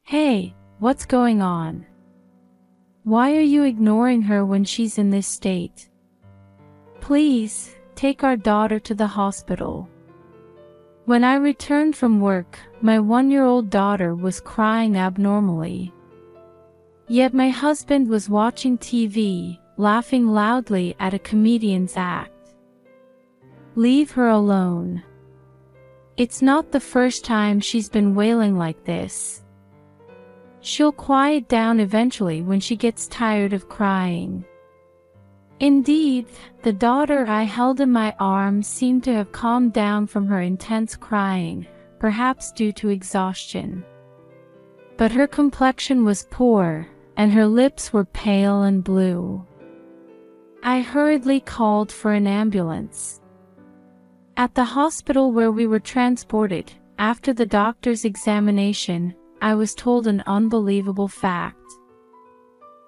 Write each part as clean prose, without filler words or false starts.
Hey, what's going on? Why are you ignoring her when she's in this state? Please, take our daughter to the hospital. When I returned from work, my 1-year-old daughter was crying abnormally. Yet my husband was watching TV, laughing loudly at a comedian's act. Leave her alone. It's not the first time she's been wailing like this. She'll quiet down eventually when she gets tired of crying. Indeed, the daughter I held in my arms seemed to have calmed down from her intense crying, perhaps due to exhaustion. But her complexion was poor, and her lips were pale and blue. I hurriedly called for an ambulance. At the hospital where we were transported, after the doctor's examination, I was told an unbelievable fact.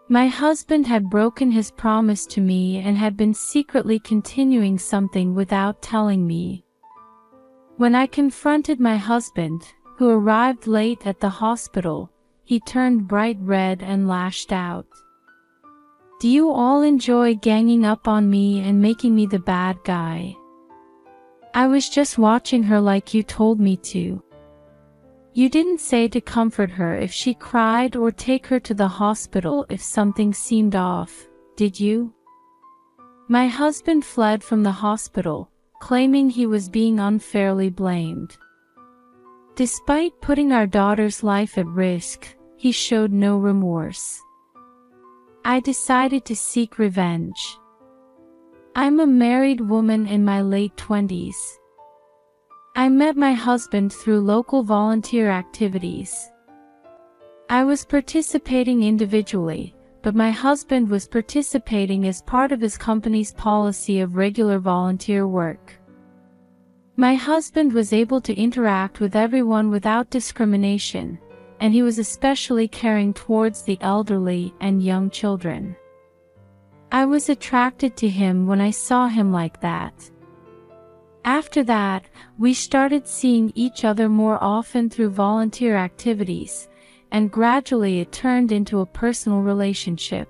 My husband had broken his promise to me and had been secretly continuing something without telling me. When I confronted my husband, who arrived late at the hospital, he turned bright red and lashed out. Do you all enjoy ganging up on me and making me the bad guy? I was just watching her like you told me to. You didn't say to comfort her if she cried or take her to the hospital if something seemed off, did you? My husband fled from the hospital, claiming he was being unfairly blamed. Despite putting our daughter's life at risk, he showed no remorse. I decided to seek revenge. I'm a married woman in my late 20s. I met my husband through local volunteer activities. I was participating individually, but my husband was participating as part of his company's policy of regular volunteer work. My husband was able to interact with everyone without discrimination, and he was especially caring towards the elderly and young children. I was attracted to him when I saw him like that. After that, we started seeing each other more often through volunteer activities, and gradually it turned into a personal relationship.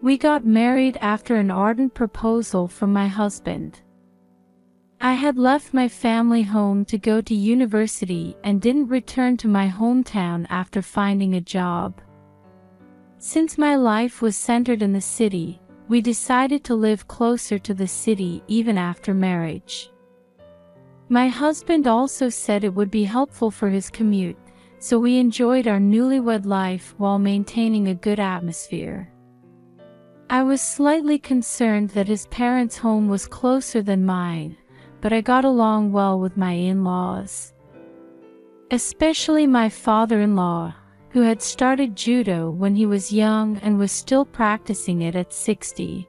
We got married after an ardent proposal from my husband. I had left my family home to go to university and didn't return to my hometown after finding a job. Since my life was centered in the city, we decided to live closer to the city even after marriage. My husband also said it would be helpful for his commute, so we enjoyed our newlywed life while maintaining a good atmosphere. I was slightly concerned that his parents' home was closer than mine, but I got along well with my in-laws. Especially my father-in-law, who had started judo when he was young and was still practicing it at 60.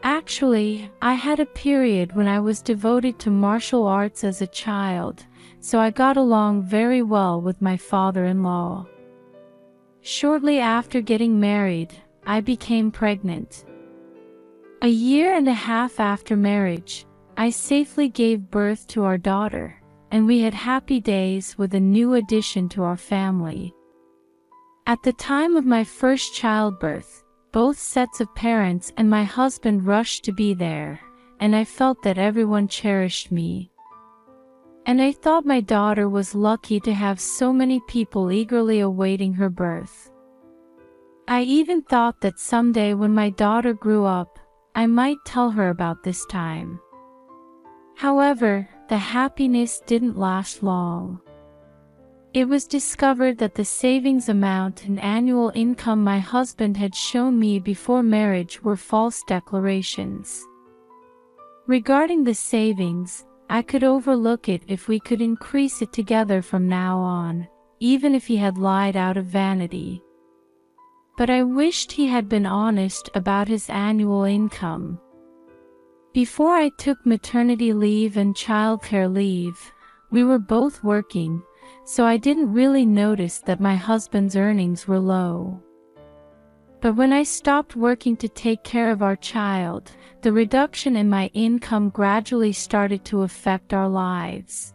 Actually, I had a period when I was devoted to martial arts as a child, so I got along very well with my father-in-law. Shortly after getting married, I became pregnant. A year and a half after marriage, I safely gave birth to our daughter, and we had happy days with a new addition to our family. At the time of my first childbirth, both sets of parents and my husband rushed to be there, and I felt that everyone cherished me. And I thought my daughter was lucky to have so many people eagerly awaiting her birth. I even thought that someday when my daughter grew up, I might tell her about this time. However, the happiness didn't last long. It was discovered that the savings amount and annual income my husband had shown me before marriage were false declarations. Regarding the savings, I could overlook it if we could increase it together from now on, even if he had lied out of vanity. But I wished he had been honest about his annual income. Before I took maternity leave and childcare leave, we were both working, so I didn't really notice that my husband's earnings were low. But when I stopped working to take care of our child, the reduction in my income gradually started to affect our lives.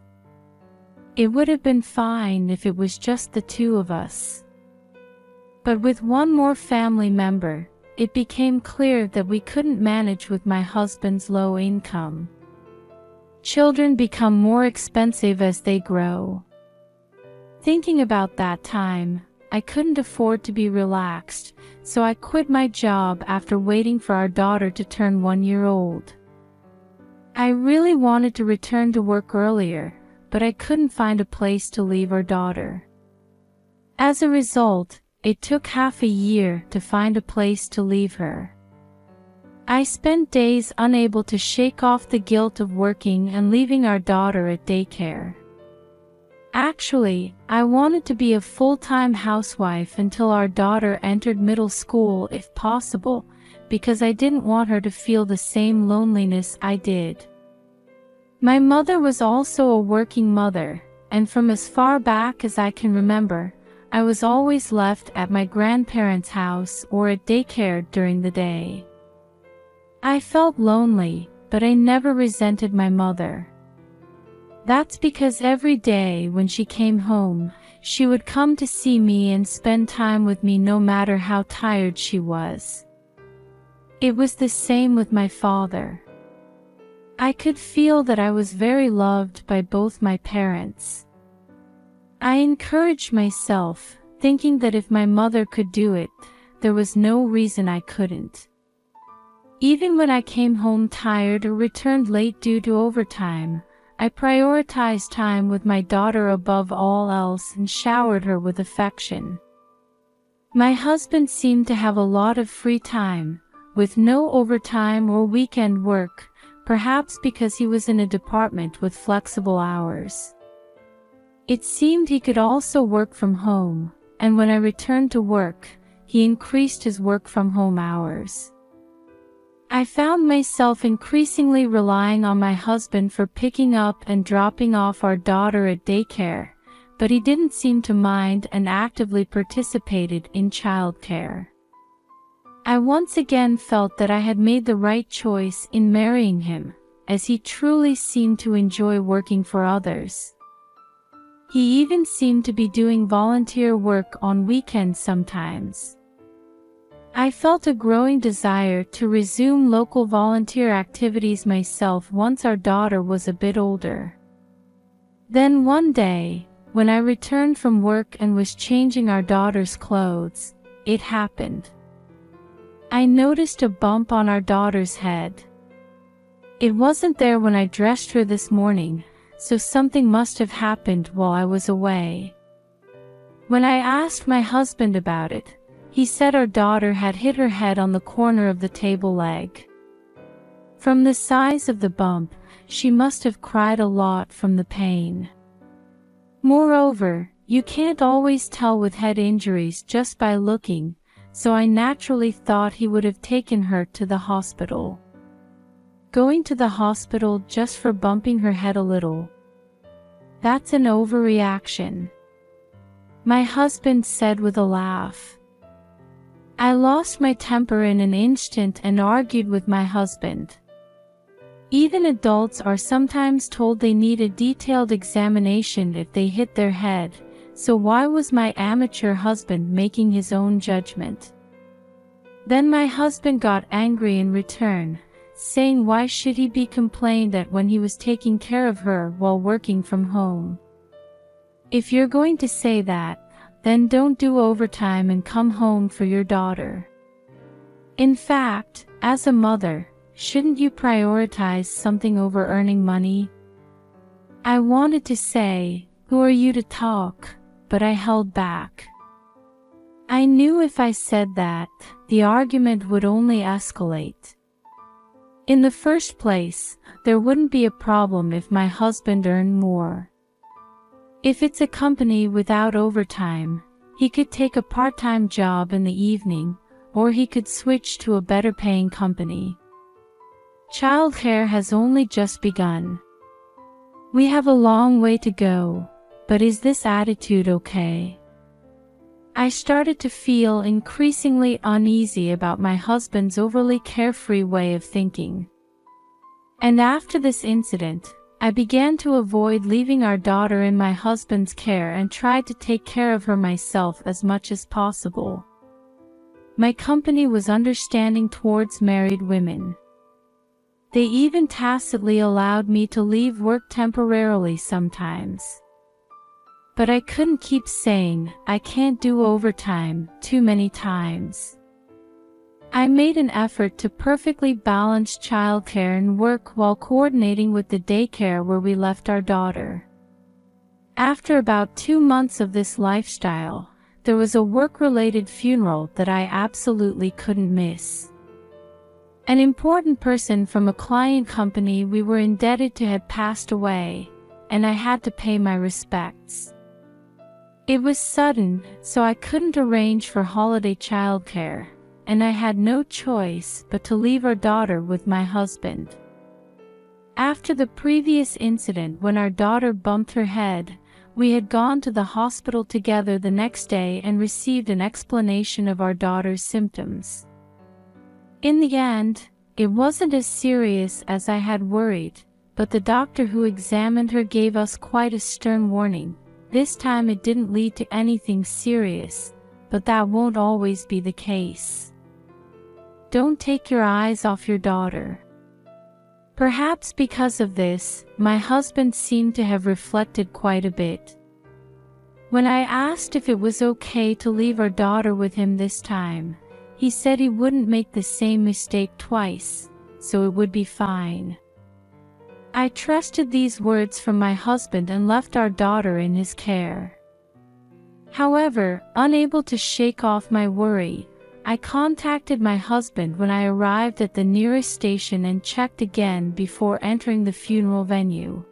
It would have been fine if it was just the two of us. But with one more family member, it became clear that we couldn't manage with my husband's low income. Children become more expensive as they grow. Thinking about that time, I couldn't afford to be relaxed, so I quit my job after waiting for our daughter to turn 1 year old. I really wanted to return to work earlier, but I couldn't find a place to leave our daughter. As a result, it took half a year to find a place to leave her. I spent days unable to shake off the guilt of working and leaving our daughter at daycare. Actually, I wanted to be a full-time housewife until our daughter entered middle school if possible, because I didn't want her to feel the same loneliness I did. My mother was also a working mother, and from as far back as I can remember, I was always left at my grandparents' house or at daycare during the day. I felt lonely, but I never resented my mother. That's because every day when she came home, she would come to see me and spend time with me no matter how tired she was. It was the same with my father. I could feel that I was very loved by both my parents. I encouraged myself, thinking that if my mother could do it, there was no reason I couldn't. Even when I came home tired or returned late due to overtime, I prioritized time with my daughter above all else and showered her with affection. My husband seemed to have a lot of free time, with no overtime or weekend work, perhaps because he was in a department with flexible hours. It seemed he could also work from home, and when I returned to work, he increased his work from home hours. I found myself increasingly relying on my husband for picking up and dropping off our daughter at daycare, but he didn't seem to mind and actively participated in childcare. I once again felt that I had made the right choice in marrying him, as he truly seemed to enjoy working for others. He even seemed to be doing volunteer work on weekends sometimes. I felt a growing desire to resume local volunteer activities myself once our daughter was a bit older. Then one day, when I returned from work and was changing our daughter's clothes, it happened. I noticed a bump on our daughter's head. It wasn't there when I dressed her this morning, so something must have happened while I was away. When I asked my husband about it, he said our daughter had hit her head on the corner of the table leg. From the size of the bump, she must have cried a lot from the pain. Moreover, you can't always tell with head injuries just by looking, so I naturally thought he would have taken her to the hospital. Going to the hospital just for bumping her head a little. That's an overreaction, my husband said with a laugh. I lost my temper in an instant and argued with my husband. Even adults are sometimes told they need a detailed examination if they hit their head, so why was my amateur husband making his own judgment? Then my husband got angry in return, saying why should he be complained at when he was taking care of her while working from home? If you're going to say that, then don't do overtime and come home for your daughter. In fact, as a mother, shouldn't you prioritize something over earning money? I wanted to say, who are you to talk, but I held back. I knew if I said that, the argument would only escalate. In the first place, there wouldn't be a problem if my husband earned more. If it's a company without overtime, he could take a part-time job in the evening, or he could switch to a better-paying company. Childcare has only just begun. We have a long way to go, but is this attitude okay? I started to feel increasingly uneasy about my husband's overly carefree way of thinking. And after this incident, I began to avoid leaving our daughter in my husband's care and tried to take care of her myself as much as possible. My company was understanding towards married women. They even tacitly allowed me to leave work temporarily sometimes. But I couldn't keep saying, "I can't do overtime," too many times. I made an effort to perfectly balance childcare and work while coordinating with the daycare where we left our daughter. After about 2 months of this lifestyle, there was a work-related funeral that I absolutely couldn't miss. An important person from a client company we were indebted to had passed away, and I had to pay my respects. It was sudden, so I couldn't arrange for holiday childcare, and I had no choice but to leave our daughter with my husband. After the previous incident when our daughter bumped her head, we had gone to the hospital together the next day and received an explanation of our daughter's symptoms. In the end, it wasn't as serious as I had worried, but the doctor who examined her gave us quite a stern warning. This time it didn't lead to anything serious, but that won't always be the case. Don't take your eyes off your daughter. Perhaps because of this, my husband seemed to have reflected quite a bit. When I asked if it was okay to leave our daughter with him this time, he said he wouldn't make the same mistake twice, so it would be fine. I trusted these words from my husband and left our daughter in his care. However, unable to shake off my worry, I contacted my husband when I arrived at the nearest station and checked again before entering the funeral venue.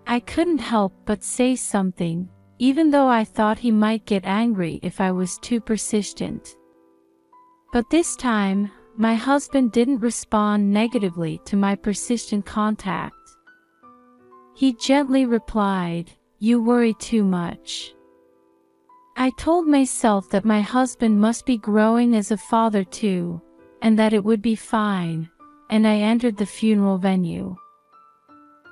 I couldn't help but say something, even though I thought he might get angry if I was too persistent. But this time, my husband didn't respond negatively to my persistent contact. He gently replied, "You worry too much." I told myself that my husband must be growing as a father too, and that it would be fine, and I entered the funeral venue.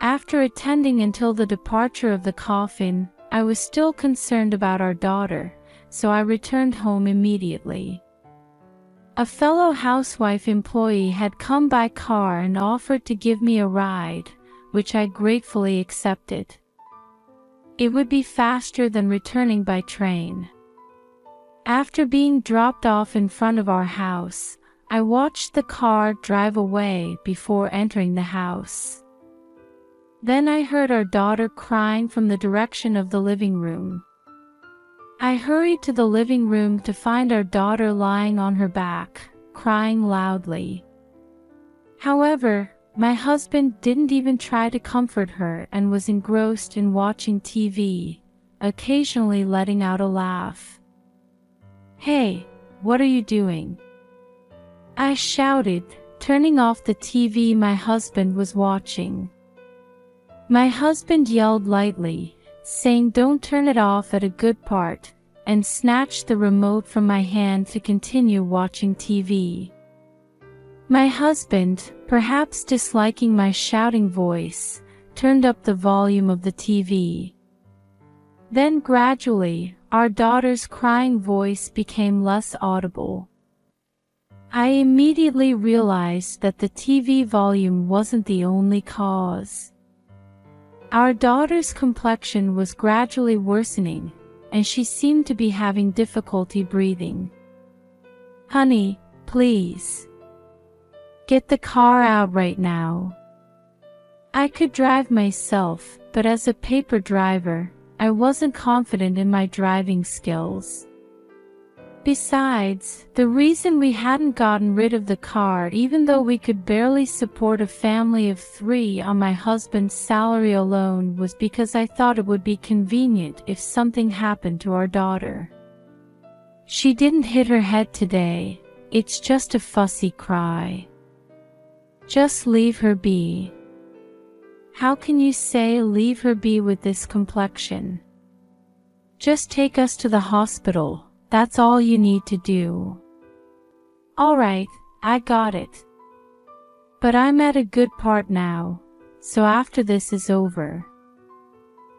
After attending until the departure of the coffin, I was still concerned about our daughter, so I returned home immediately. A fellow housewife employee had come by car and offered to give me a ride, which I gratefully accepted. It would be faster than returning by train. After being dropped off in front of our house, I watched the car drive away before entering the house. Then I heard our daughter crying from the direction of the living room. I hurried to the living room to find our daughter lying on her back, crying loudly. However, my husband didn't even try to comfort her and was engrossed in watching TV, occasionally letting out a laugh. "Hey, what are you doing?" I shouted, turning off the TV my husband was watching. My husband yelled lightly, saying don't turn it off at a good part, and snatched the remote from my hand to continue watching TV. My husband, perhaps disliking my shouting voice, turned up the volume of the TV. Then gradually, our daughter's crying voice became less audible. I immediately realized that the TV volume wasn't the only cause. Our daughter's complexion was gradually worsening, and she seemed to be having difficulty breathing. "Honey, please. Get the car out right now." I could drive myself, but as a paper driver, I wasn't confident in my driving skills. Besides, the reason we hadn't gotten rid of the car even though we could barely support a family of 3 on my husband's salary alone was because I thought it would be convenient if something happened to our daughter. "She didn't hit her head today, it's just a fussy cry. Just leave her be." How can you say leave her be with this complexion? Just take us to the hospital. That's all you need to do. All right, I got it. But I'm at a good part now, so after this is over.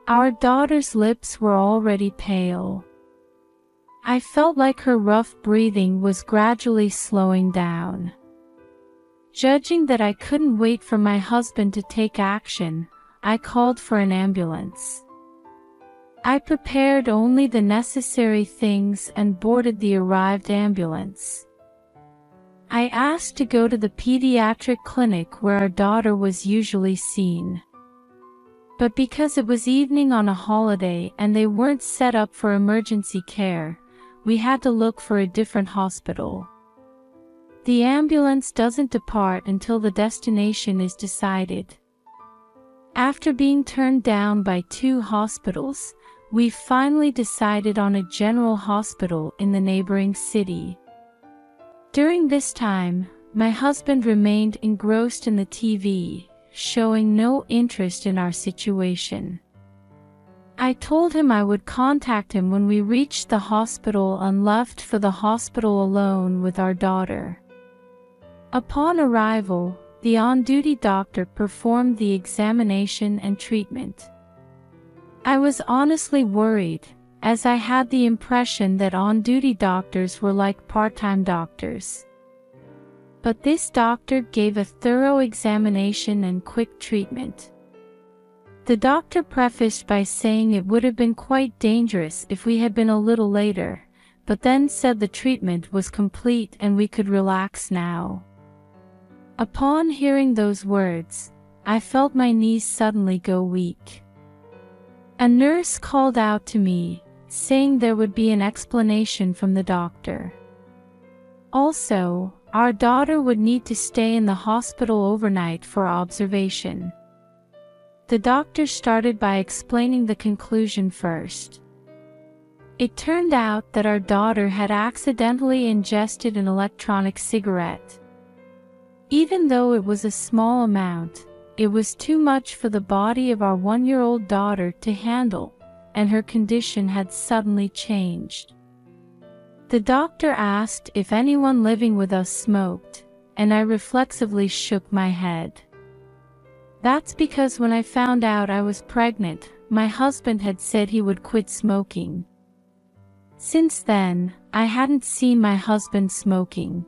Our daughter's lips were already pale. I felt like her rough breathing was gradually slowing down. Judging that I couldn't wait for my husband to take action, I called for an ambulance. I prepared only the necessary things and boarded the arrived ambulance. I asked to go to the pediatric clinic where our daughter was usually seen. But because it was evening on a holiday and they weren't set up for emergency care, we had to look for a different hospital. The ambulance doesn't depart until the destination is decided. After being turned down by 2 hospitals, we finally decided on a general hospital in the neighboring city. During this time, my husband remained engrossed in the TV, showing no interest in our situation. I told him I would contact him when we reached the hospital and left for the hospital alone with our daughter. Upon arrival, the on-duty doctor performed the examination and treatment. I was honestly worried, as I had the impression that on-duty doctors were like part-time doctors. But this doctor gave a thorough examination and quick treatment. The doctor prefaced by saying it would have been quite dangerous if we had been a little later, but then said the treatment was complete and we could relax now. Upon hearing those words, I felt my knees suddenly go weak. A nurse called out to me, saying there would be an explanation from the doctor. Also, our daughter would need to stay in the hospital overnight for observation. The doctor started by explaining the conclusion first. It turned out that our daughter had accidentally ingested an electronic cigarette. Even though it was a small amount, it was too much for the body of our 1-year-old daughter to handle, and her condition had suddenly changed. The doctor asked if anyone living with us smoked, and I reflexively shook my head. That's because when I found out I was pregnant, my husband had said he would quit smoking. Since then, I hadn't seen my husband smoking.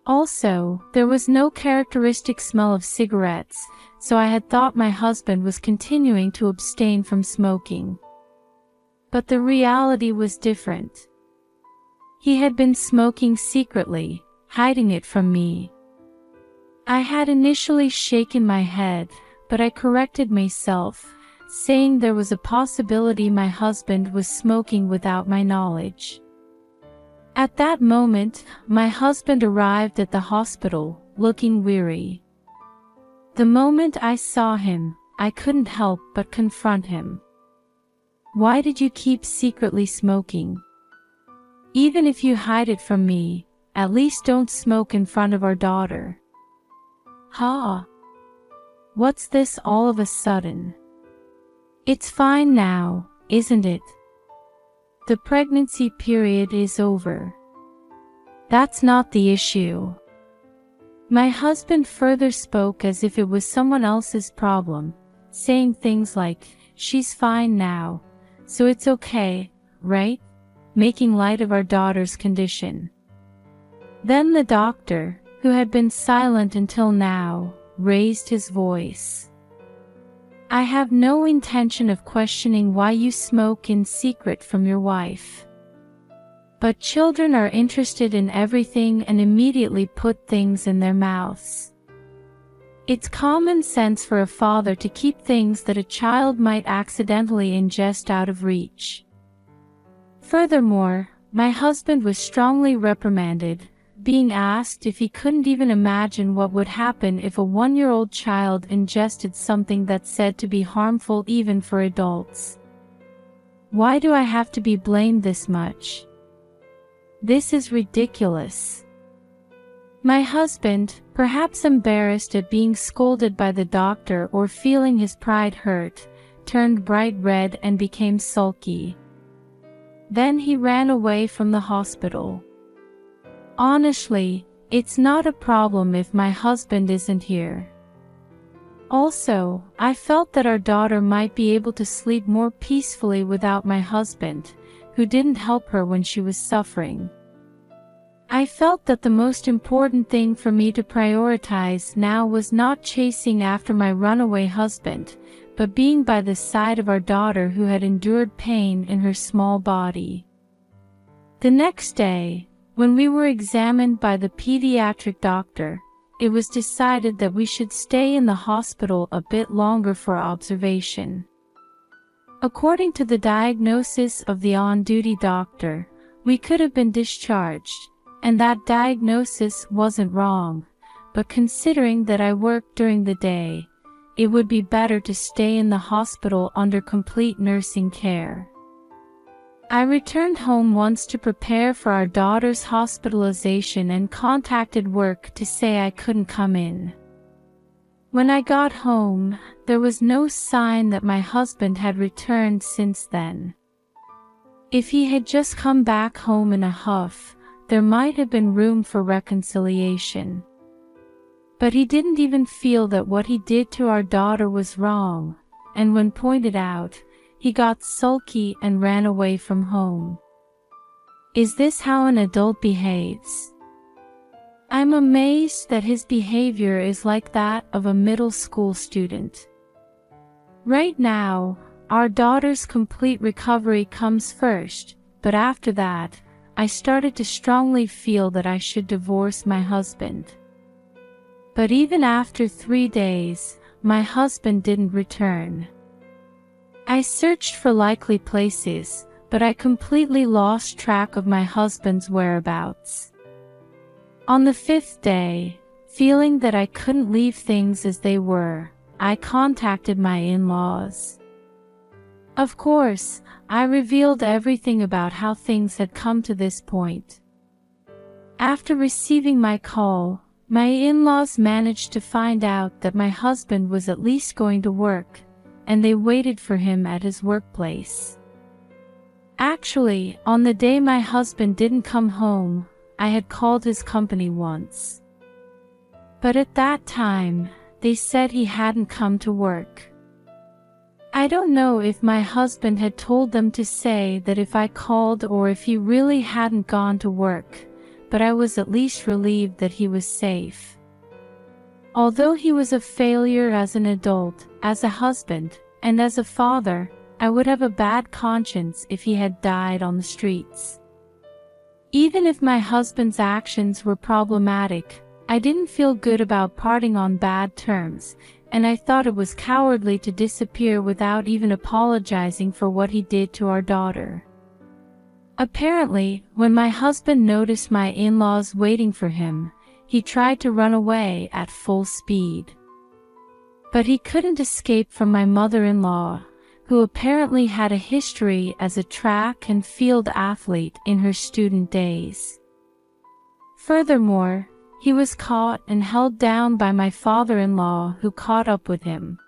Also, there was no characteristic smell of cigarettes, so I had thought my husband was continuing to abstain from smoking. But the reality was different. He had been smoking secretly, hiding it from me. I had initially shaken my head, but I corrected myself, saying there was a possibility my husband was smoking without my knowledge. At that moment, my husband arrived at the hospital, looking weary. The moment I saw him, I couldn't help but confront him. Why did you keep secretly smoking? Even if you hide it from me, at least don't smoke in front of our daughter. Ha! What's this all of a sudden? It's fine now, isn't it? The pregnancy period is over. That's not the issue. My husband further spoke as if it was someone else's problem, saying things like, "She's fine now, so it's okay, right?" Making light of our daughter's condition. Then the doctor, who had been silent until now, raised his voice. "I have no intention of questioning why you smoke in secret from your wife. But children are interested in everything and immediately put things in their mouths. It's common sense for a father to keep things that a child might accidentally ingest out of reach." Furthermore, my husband was strongly reprimanded, being asked if he couldn't even imagine what would happen if a 1-year-old child ingested something that's said to be harmful even for adults. Why do I have to be blamed this much? This is ridiculous. My husband, perhaps embarrassed at being scolded by the doctor or feeling his pride hurt, turned bright red and became sulky. Then he ran away from the hospital. Honestly, it's not a problem if my husband isn't here. Also, I felt that our daughter might be able to sleep more peacefully without my husband, who didn't help her when she was suffering. I felt that the most important thing for me to prioritize now was not chasing after my runaway husband, but being by the side of our daughter who had endured pain in her small body. The next day, when we were examined by the pediatric doctor, it was decided that we should stay in the hospital a bit longer for observation. According to the diagnosis of the on-duty doctor, we could have been discharged, and that diagnosis wasn't wrong, but considering that I worked during the day, it would be better to stay in the hospital under complete nursing care. I returned home once to prepare for our daughter's hospitalization and contacted work to say I couldn't come in. When I got home, there was no sign that my husband had returned since then. If he had just come back home in a huff, there might have been room for reconciliation. But he didn't even feel that what he did to our daughter was wrong, and when pointed out, he got sulky and ran away from home. Is this how an adult behaves? I'm amazed that his behavior is like that of a middle school student. Right now, our daughter's complete recovery comes first, but after that, I started to strongly feel that I should divorce my husband. But even after 3 days, my husband didn't return. I searched for likely places, but I completely lost track of my husband's whereabouts. On the 5th day, feeling that I couldn't leave things as they were, I contacted my in-laws. Of course, I revealed everything about how things had come to this point. After receiving my call, my in-laws managed to find out that my husband was at least going to work, and they waited for him at his workplace. Actually, on the day my husband didn't come home, I had called his company once. But at that time, they said he hadn't come to work. I don't know if my husband had told them to say that if I called or if he really hadn't gone to work, but I was at least relieved that he was safe. Although he was a failure as an adult, as a husband, and as a father, I would have a bad conscience if he had died on the streets. Even if my husband's actions were problematic, I didn't feel good about parting on bad terms, and I thought it was cowardly to disappear without even apologizing for what he did to our daughter. Apparently, when my husband noticed my in-laws waiting for him, he tried to run away at full speed. But he couldn't escape from my mother-in-law, who apparently had a history as a track and field athlete in her student days. Furthermore, he was caught and held down by my father-in-law, who caught up with him.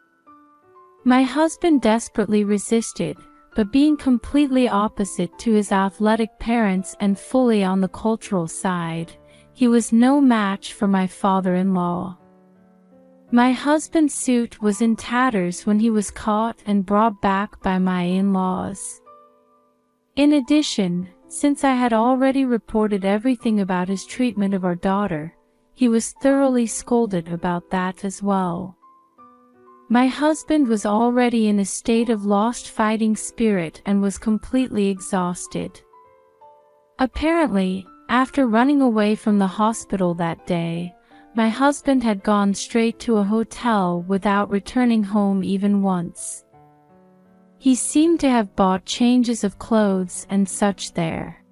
My husband desperately resisted, but being completely opposite to his athletic parents and fully on the cultural side, he was no match for my father-in-law. My husband's suit was in tatters when he was caught and brought back by my in-laws. In addition, since I had already reported everything about his treatment of our daughter, he was thoroughly scolded about that as well. My husband was already in a state of lost fighting spirit and was completely exhausted. Apparently, after running away from the hospital that day, my husband had gone straight to a hotel without returning home even once. He seemed to have bought changes of clothes and such there.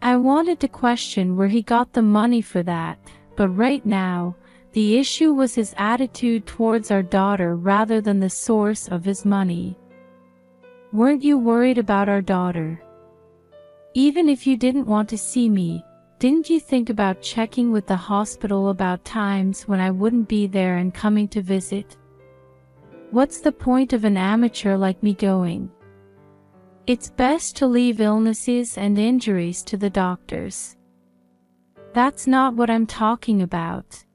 I wanted to question where he got the money for that, but right now, the issue was his attitude towards our daughter rather than the source of his money. Weren't you worried about our daughter? Even if you didn't want to see me, didn't you think about checking with the hospital about times when I wouldn't be there and coming to visit? What's the point of an amateur like me going? It's best to leave illnesses and injuries to the doctors. That's not what I'm talking about.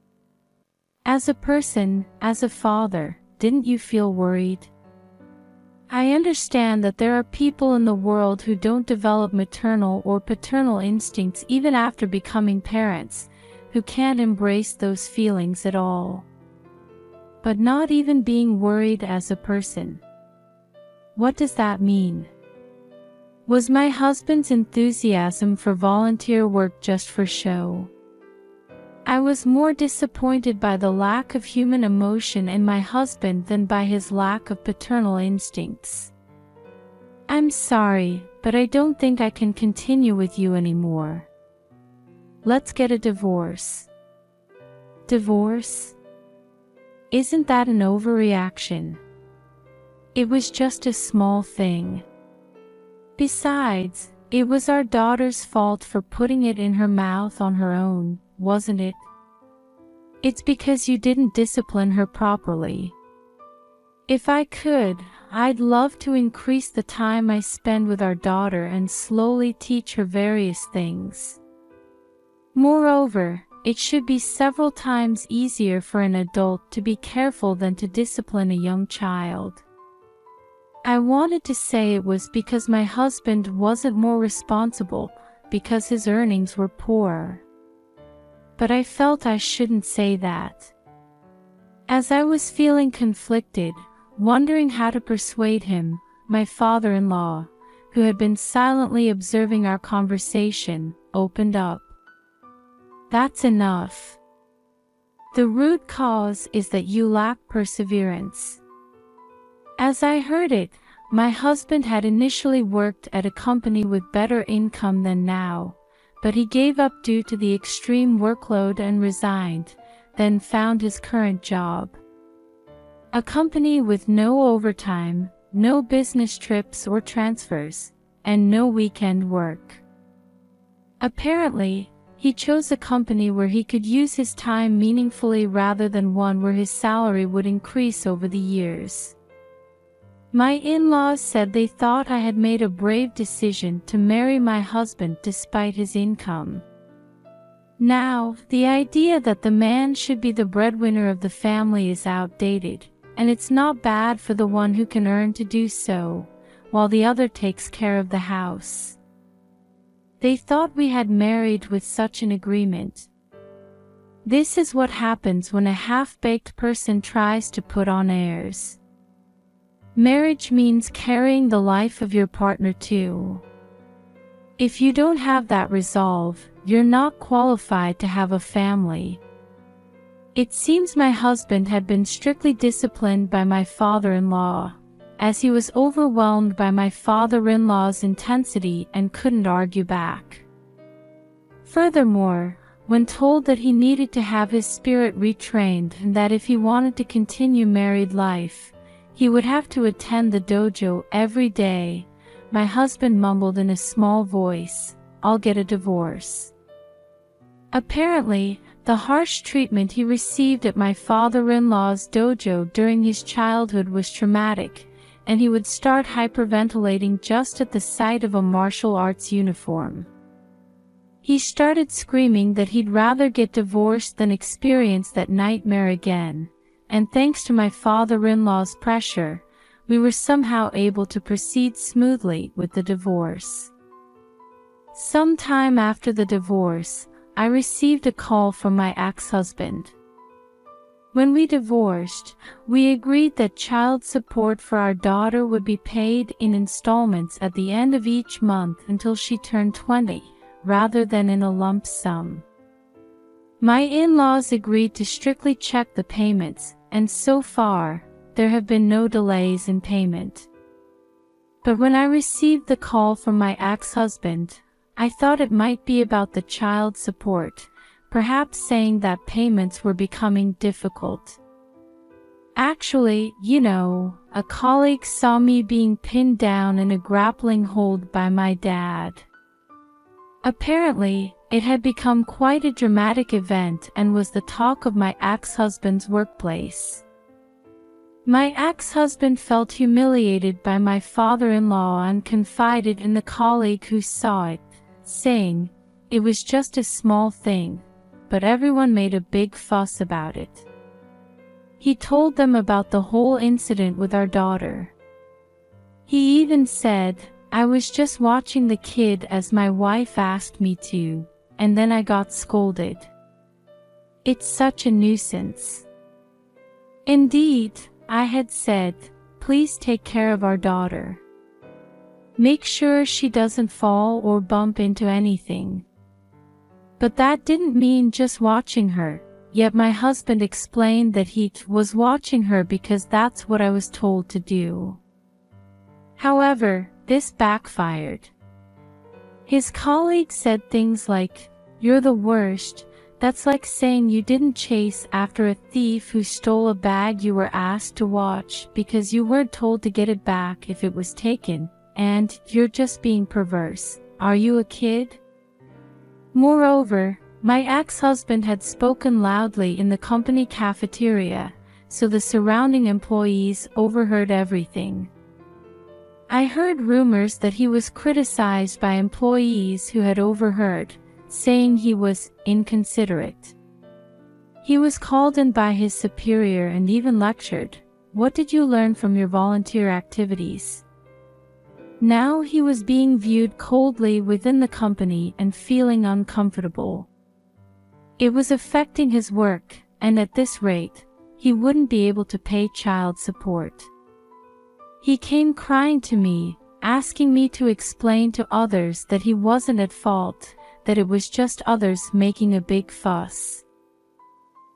As a person, as a father, didn't you feel worried? I understand that there are people in the world who don't develop maternal or paternal instincts even after becoming parents, who can't embrace those feelings at all. But not even being worried as a person. What does that mean? Was my husband's enthusiasm for volunteer work just for show? I was more disappointed by the lack of human emotion in my husband than by his lack of paternal instincts. I'm sorry, but I don't think I can continue with you anymore. Let's get a divorce. Divorce? Isn't that an overreaction? It was just a small thing. Besides, it was our daughter's fault for putting it in her mouth on her own, wasn't it? It's because you didn't discipline her properly. If I could, I'd love to increase the time I spend with our daughter and slowly teach her various things. Moreover, it should be several times easier for an adult to be careful than to discipline a young child. I wanted to say it was because my husband wasn't more responsible, because his earnings were poor. But I felt I shouldn't say that. As I was feeling conflicted, wondering how to persuade him, my father-in-law, who had been silently observing our conversation, opened up. That's enough. The root cause is that you lack perseverance. As I heard it, my husband had initially worked at a company with better income than now, but he gave up due to the extreme workload and resigned, then found his current job. A company with no overtime, no business trips or transfers, and no weekend work. Apparently, he chose a company where he could use his time meaningfully rather than one where his salary would increase over the years. My in-laws said they thought I had made a brave decision to marry my husband despite his income. Now, the idea that the man should be the breadwinner of the family is outdated, and it's not bad for the one who can earn to do so, while the other takes care of the house. They thought we had married with such an agreement. This is what happens when a half-baked person tries to put on airs. Marriage means carrying the life of your partner too. If you don't have that resolve, you're not qualified to have a family. It seems my husband had been strictly disciplined by my father-in-law, as he was overwhelmed by my father-in-law's intensity and couldn't argue back. Furthermore, when told that he needed to have his spirit retrained and that if he wanted to continue married life, he would have to attend the dojo every day, my husband mumbled in a small voice, "I'll get a divorce." Apparently, the harsh treatment he received at my father-in-law's dojo during his childhood was traumatic, and he would start hyperventilating just at the sight of a martial arts uniform. He started screaming that he'd rather get divorced than experience that nightmare again. And thanks to my father-in-law's pressure, we were somehow able to proceed smoothly with the divorce. Some time after the divorce, I received a call from my ex-husband. When we divorced, we agreed that child support for our daughter would be paid in installments at the end of each month until she turned 20, rather than in a lump sum. My in-laws agreed to strictly check the payments, and so far, there have been no delays in payment. But when I received the call from my ex-husband, I thought it might be about the child support, perhaps saying that payments were becoming difficult. Actually, a colleague saw me being pinned down in a grappling hold by my dad. Apparently, it had become quite a dramatic event and was the talk of my ex-husband's workplace. My ex-husband felt humiliated by my father-in-law and confided in the colleague who saw it, saying, "It was just a small thing, but everyone made a big fuss about it." He told them about the whole incident with our daughter. He even said, "I was just watching the kid as my wife asked me to, and then I got scolded. It's such a nuisance." Indeed, I had said, "Please take care of our daughter. Make sure she doesn't fall or bump into anything." But that didn't mean just watching her, yet my husband explained that he was watching her because that's what I was told to do. However, this backfired. His colleagues said things like, "You're the worst. That's like saying you didn't chase after a thief who stole a bag you were asked to watch because you weren't told to get it back if it was taken, and you're just being perverse. Are you a kid?" Moreover, my ex-husband had spoken loudly in the company cafeteria, so the surrounding employees overheard everything. I heard rumors that he was criticized by employees who had overheard, saying he was inconsiderate. He was called in by his superior and even lectured, "What did you learn from your volunteer activities?" Now he was being viewed coldly within the company and feeling uncomfortable. It was affecting his work, and at this rate, he wouldn't be able to pay child support. He came crying to me, asking me to explain to others that he wasn't at fault, that it was just others making a big fuss.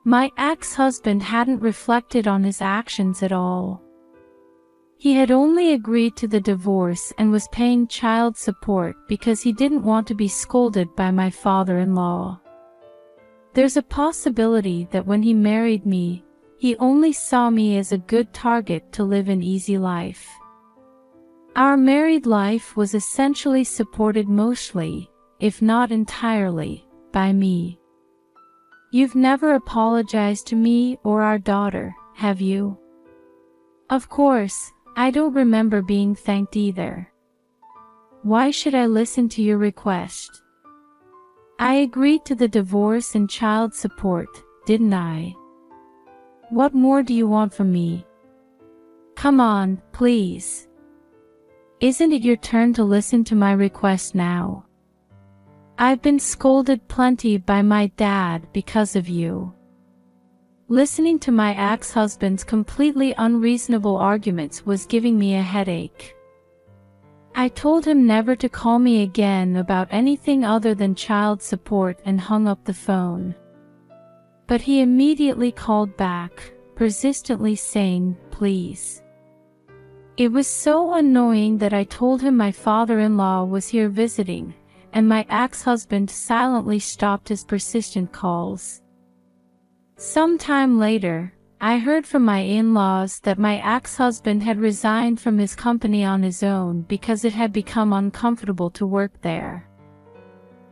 My ex-husband hadn't reflected on his actions at all. He had only agreed to the divorce and was paying child support because he didn't want to be scolded by my father-in-law. There's a possibility that when he married me, he only saw me as a good target to live an easy life. Our married life was essentially supported mostly, if not entirely, by me. You've never apologized to me or our daughter, have you? Of course, I don't remember being thanked either. Why should I listen to your request? I agreed to the divorce and child support, didn't I? What more do you want from me? Come on, please. Isn't it your turn to listen to my request now? I've been scolded plenty by my dad because of you. Listening to my ex-husband's completely unreasonable arguments was giving me a headache. I told him never to call me again about anything other than child support and hung up the phone. But he immediately called back, persistently saying, "Please." It was so annoying that I told him my father-in-law was here visiting, and my ex-husband silently stopped his persistent calls. Sometime later, I heard from my in-laws that my ex-husband had resigned from his company on his own because it had become uncomfortable to work there.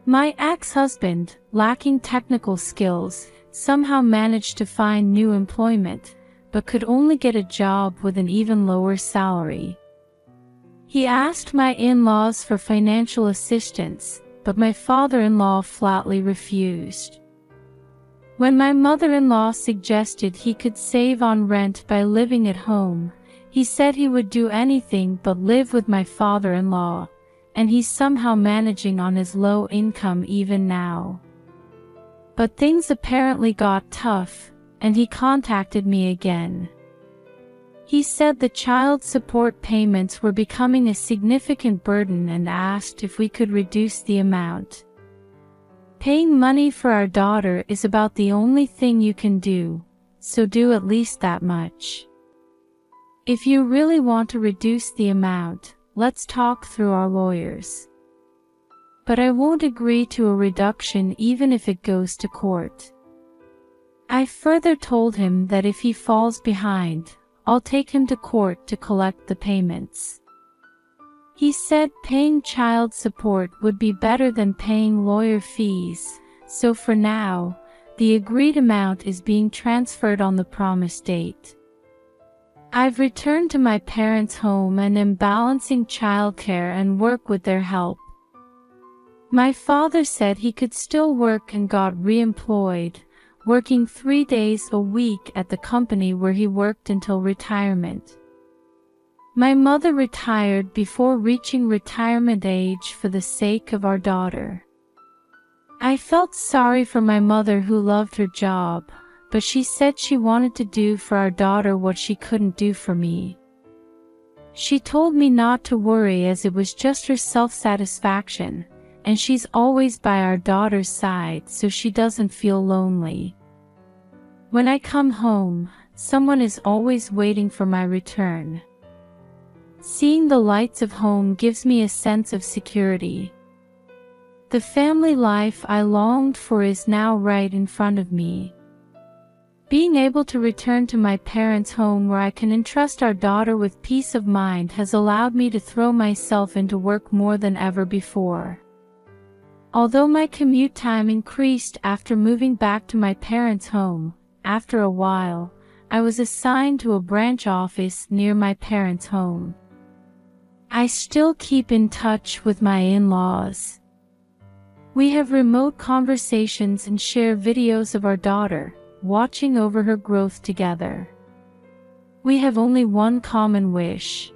My ex-husband, lacking technical skills, somehow managed to find new employment, but could only get a job with an even lower salary. He asked my in-laws for financial assistance, but my father-in-law flatly refused. When my mother-in-law suggested he could save on rent by living at home, he said he would do anything but live with my father-in-law, and he's somehow managing on his low income even now. But things apparently got tough, and he contacted me again. He said the child support payments were becoming a significant burden and asked if we could reduce the amount. Paying money for our daughter is about the only thing you can do, so do at least that much. If you really want to reduce the amount, let's talk through our lawyers. But I won't agree to a reduction even if it goes to court. I further told him that if he falls behind, I'll take him to court to collect the payments. He said paying child support would be better than paying lawyer fees, so for now, the agreed amount is being transferred on the promised date. I've returned to my parents' home and am balancing childcare and work with their help. My father said he could still work and got re-employed, working 3 days a week at the company where he worked until retirement. My mother retired before reaching retirement age for the sake of our daughter. I felt sorry for my mother who loved her job, but she said she wanted to do for our daughter what she couldn't do for me. She told me not to worry as it was just her self-satisfaction, and she's always by our daughter's side so she doesn't feel lonely. When I come home, someone is always waiting for my return. Seeing the lights of home gives me a sense of security. The family life I longed for is now right in front of me. Being able to return to my parents' home where I can entrust our daughter with peace of mind has allowed me to throw myself into work more than ever before. Although my commute time increased after moving back to my parents' home, after a while, I was assigned to a branch office near my parents' home. I still keep in touch with my in-laws. We have remote conversations and share videos of our daughter, watching over her growth together. We have only one common wish.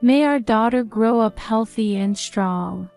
May our daughter grow up healthy and strong.